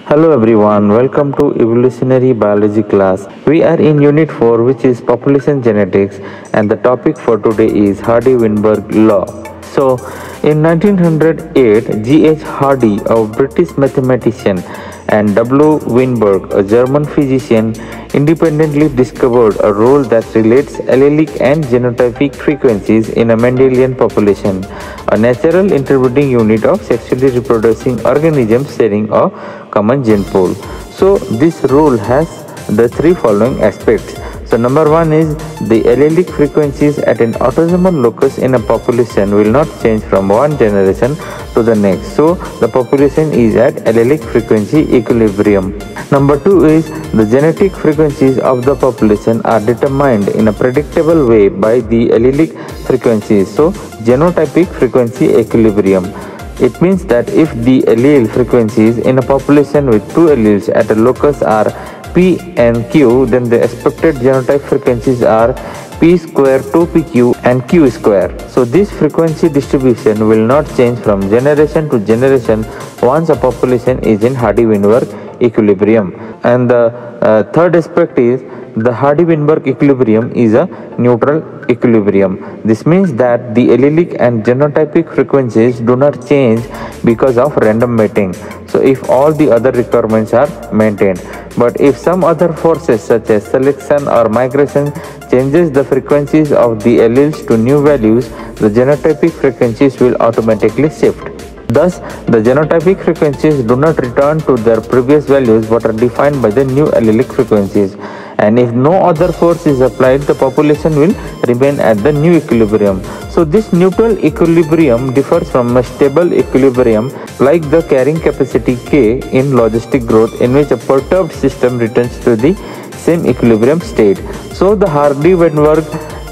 Hello everyone, welcome to evolutionary biology class. We are in unit 4 which is population genetics and the topic for today is Hardy-Weinberg law. So in 1908, G.H. Hardy, a British mathematician, and W. Weinberg, a German physician, independently discovered a role that relates allelic and genotypic frequencies in a Mendelian population, a natural interpreting unit of sexually reproducing organisms sharing a common gene pool. So this rule has the three following aspects. So number one is the allelic frequencies at an autosomal locus in a population will not change from one generation to the next. So the population is at allelic frequency equilibrium. Number two is the genetic frequencies of the population are determined in a predictable way by the allelic frequencies. So genotypic frequency equilibrium. It means that if the allele frequencies in a population with two alleles at a locus are P and Q, then the expected genotype frequencies are P square 2PQ and Q square. So this frequency distribution will not change from generation to generation once a population is in Hardy-Weinberg equilibrium. And the third aspect is the Hardy-Weinberg equilibrium is a neutral equilibrium. This means that the allelic and genotypic frequencies do not change because of random mating. So if all the other requirements are maintained. But if some other forces such as selection or migration changes the frequencies of the alleles to new values, the genotypic frequencies will automatically shift. Thus, the genotypic frequencies do not return to their previous values but are defined by the new allelic frequencies. And if no other force is applied, the population will remain at the new equilibrium. So this neutral equilibrium differs from a stable equilibrium like the carrying capacity K in logistic growth, in which a perturbed system returns to the same equilibrium state. So the Hardy-Weinberg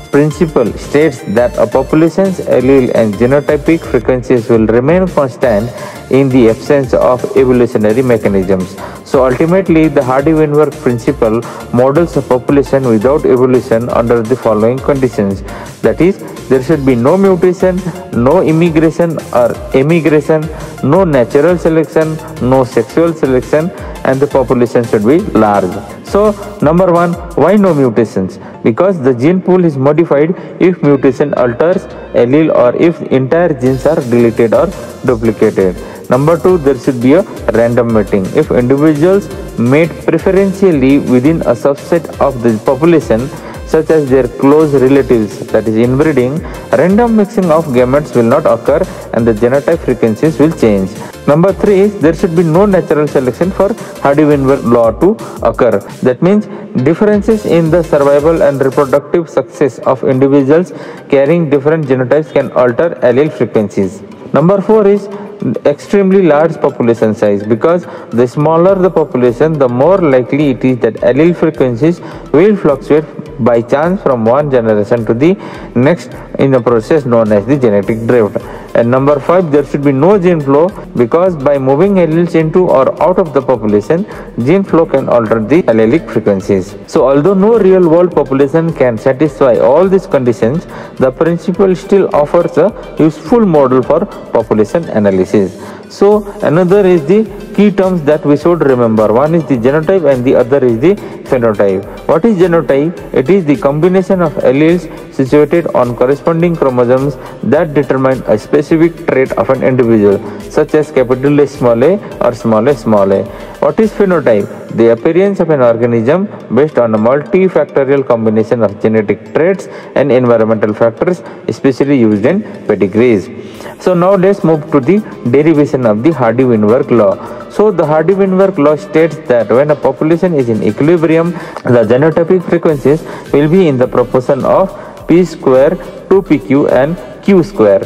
principle states that a population's allele and genotypic frequencies will remain constant in the absence of evolutionary mechanisms. So ultimately, the Hardy-Weinberg principle models a population without evolution under the following conditions. That is, there should be no mutation, no immigration or emigration, no natural selection, no sexual selection, and the population should be large. So number one, why no mutations? Because the gene pool is modified if mutation alters allele or if entire genes are deleted or duplicated. Number two, there should be a random mating. If individuals mate preferentially within a subset of the population, such as their close relatives, that is inbreeding, random mixing of gametes will not occur and the genotype frequencies will change. Number three is there should be no natural selection for Hardy-Weinberg law to occur. That means differences in the survival and reproductive success of individuals carrying different genotypes can alter allele frequencies. Number four is extremely large population size, because the smaller the population, the more likely it is that allele frequencies will fluctuate by chance from one generation to the next in a process known as the genetic drift. And number 5, there should be no gene flow, because by moving alleles into or out of the population, gene flow can alter the allelic frequencies. So although no real world population can satisfy all these conditions, the principle still offers a useful model for population analysis. So another is the key terms that we should remember. One is the genotype and the other is the phenotype. What is genotype? It is the combination of alleles situated on corresponding chromosomes that determine a specific trait of an individual, such as capital A small a or small a small a. What is phenotype? The appearance of an organism based on a multifactorial combination of genetic traits and environmental factors, especially used in pedigrees. So now let's move to the derivation of the Hardy-Weinberg law. So the Hardy-Weinberg law states that when a population is in equilibrium, the genotypic frequencies will be in the proportion of P square, 2PQ and Q square.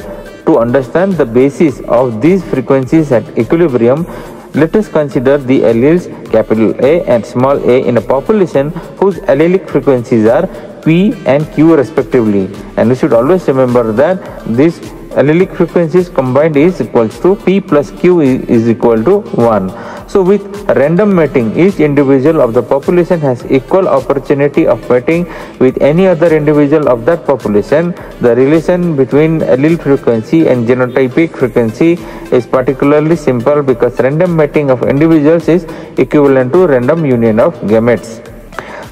To understand the basis of these frequencies at equilibrium, let us consider the alleles capital A and small a in a population whose allelic frequencies are P and Q respectively. And we should always remember that these allelic frequencies combined is equals to P plus Q is equal to 1. So with random mating, each individual of the population has equal opportunity of mating with any other individual of that population. The relation between allele frequency and genotypic frequency is particularly simple because random mating of individuals is equivalent to random union of gametes.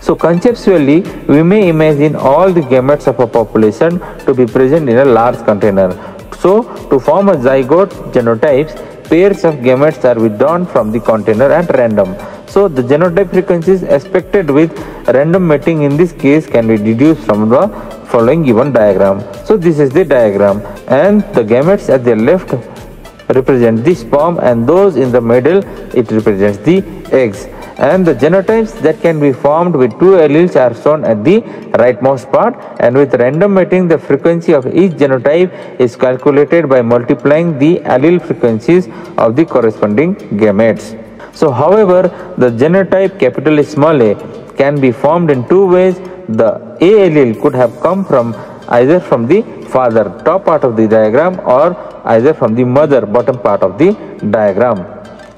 So conceptually, we may imagine all the gametes of a population to be present in a large container. So to form a zygote genotypes, pairs of gametes are withdrawn from the container at random. So the genotype frequencies expected with random mating in this case can be deduced from the following given diagram. So this is the diagram, and the gametes at the left represent the sperm and those in the middle it represents the eggs. And the genotypes that can be formed with two alleles are shown at the rightmost part, and with random mating the frequency of each genotype is calculated by multiplying the allele frequencies of the corresponding gametes. So however, the genotype capital small A can be formed in two ways. The A allele could have come from either from the father, top part of the diagram, or either from the mother, bottom part of the diagram.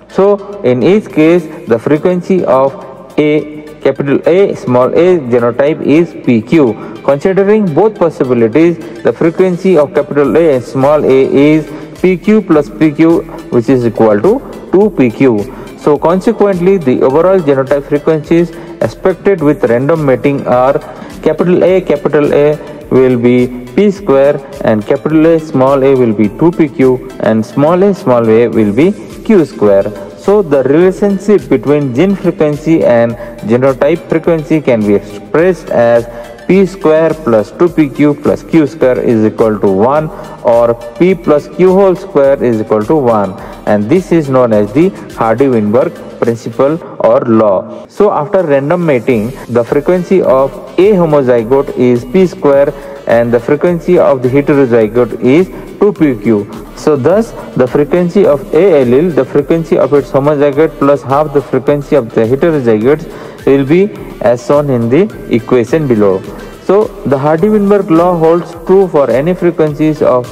So in each case, the frequency of capital A small a genotype is PQ. Considering both possibilities, the frequency of capital A and small a is PQ plus PQ, which is equal to 2PQ. So consequently, the overall genotype frequencies expected with random mating are capital A will be P square, and capital A small a will be 2PQ, and small a will be Q square. So the relationship between gene frequency and genotype frequency can be expressed as P square plus 2PQ plus Q square is equal to 1, or P plus Q whole square is equal to 1, and this is known as the Hardy-Weinberg principle or law. So after random mating, the frequency of A homozygote is P square and the frequency of the heterozygote is 2PQ. So thus the frequency of A allele, the frequency of its homozygote plus half the frequency of the heterozygotes will be as shown in the equation below. So the Hardy-Weinberg law holds true for any frequencies of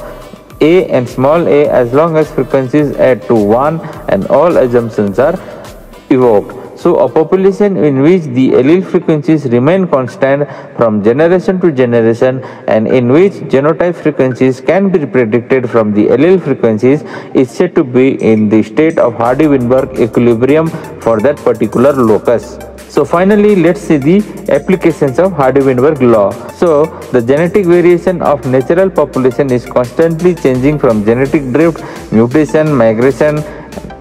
A and small a as long as frequencies add to 1 and all assumptions are evoked. So a population in which the allele frequencies remain constant from generation to generation and in which genotype frequencies can be predicted from the allele frequencies is said to be in the state of Hardy-Weinberg equilibrium for that particular locus. So finally, let's see the applications of Hardy-Weinberg law. So the genetic variation of natural population is constantly changing from genetic drift, mutation, migration,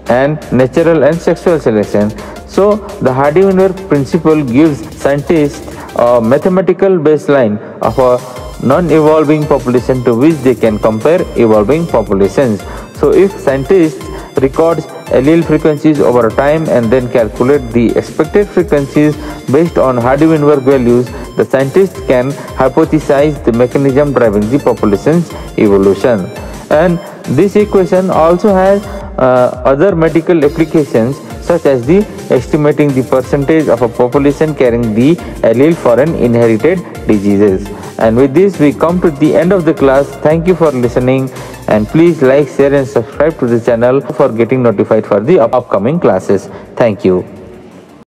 and natural and sexual selection. So the Hardy-Weinberg principle gives scientists a mathematical baseline of a non-evolving population to which they can compare evolving populations. So if scientists records allele frequencies over time and then calculate the expected frequencies based on Hardy-Weinberg values, the scientists can hypothesize the mechanism driving the population's evolution. And this equation also has other medical applications, such as the estimating the percentage of a population carrying the allele for an inherited diseases. And with this we come to the end of the class. Thank you for listening, and please like, share and subscribe to the channel for getting notified for the upcoming classes. Thank you.